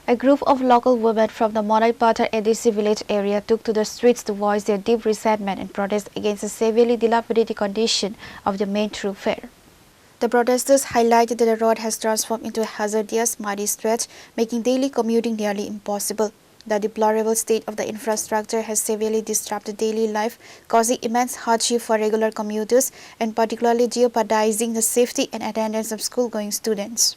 A group of local women from the Monaipathar ADC Village area took to the streets to voice their deep resentment and protest against the severely dilapidated condition of the main thoroughfare. The protesters highlighted that the road has transformed into a hazardous, muddy stretch, making daily commuting nearly impossible. The deplorable state of the infrastructure has severely disrupted daily life, causing immense hardship for regular commuters and particularly jeopardizing the safety and attendance of school-going students.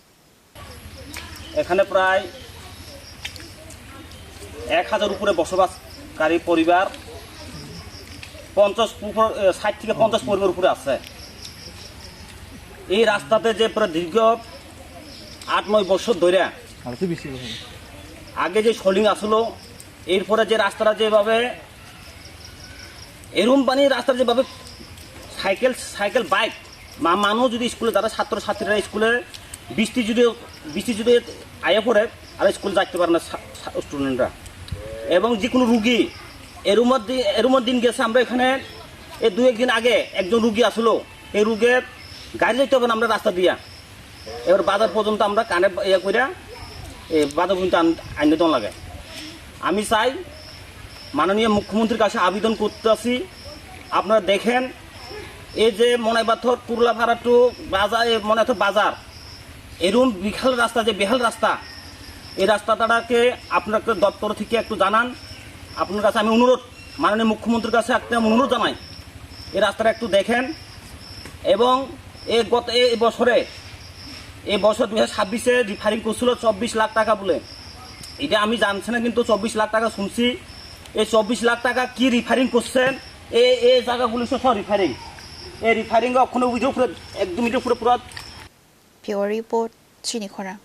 1000 উপরে বসবাসকারী পরিবার 60 থেকে 50 পরিবার উপরে আছে। এই রাস্তাতে যে প্রায় দীর্ঘ 8-9 বছর ধরে আগে যে শোলিং আসলো এরপরে যে রাস্তাটা যেভাবে এরম পানি রাস্তা যেভাবে সাইকেল বাইক মানুষ যদি স্কুলে তারা ছাত্রছাত্রীরা স্কুলে বৃষ্টি যদি আয়া পড়ে আর স্কুলে যাইতে পারে না স্টুডেন্টরা এবং যে কোনো রুগী এরম দিন গেছে আমরা এখানে এই 2-1 দিন আগে একজন রুগী আসলো এই রুগীর গাড়ি যাইতে হবে না আমরা রাস্তা দিয়া এবার বাজার পর্যন্ত আমরা কানে ইয়ে করে বাজার পর্যন্ত আইনে দেওয়া লাগে। আমি চাই মাননীয় মুখ্যমন্ত্রীর কাছে আবেদন করতে আসি আপনারা দেখেন এই যে মনাইপাথর কুরলাপাড়া টু বাজার মনাইপাথর বাজার এরম বিশাল রাস্তা যে বেহাল রাস্তা এই রাস্তাটাকে আপনাকে দপ্তর থেকে একটু জানান। আপনার কাছে আমি অনুরোধ মাননীয় মুখ্যমন্ত্রীর কাছে একটা অনুরোধ জানাই এই রাস্তাটা একটু দেখেন এবং এই বছর 2026-এ রিফারিং করছিল 24 লাখ টাকা বলে এটা আমি জানছি না কিন্তু 24 লাখ টাকা শুনছি এই 24 লাখ টাকা কি রিফারিং করছেন এই জায়গাগুলো সব রিফারিং এই রিফারিং ওখানে উপরে 1-2 মিটার পুরো Pure report, Chini Khorang.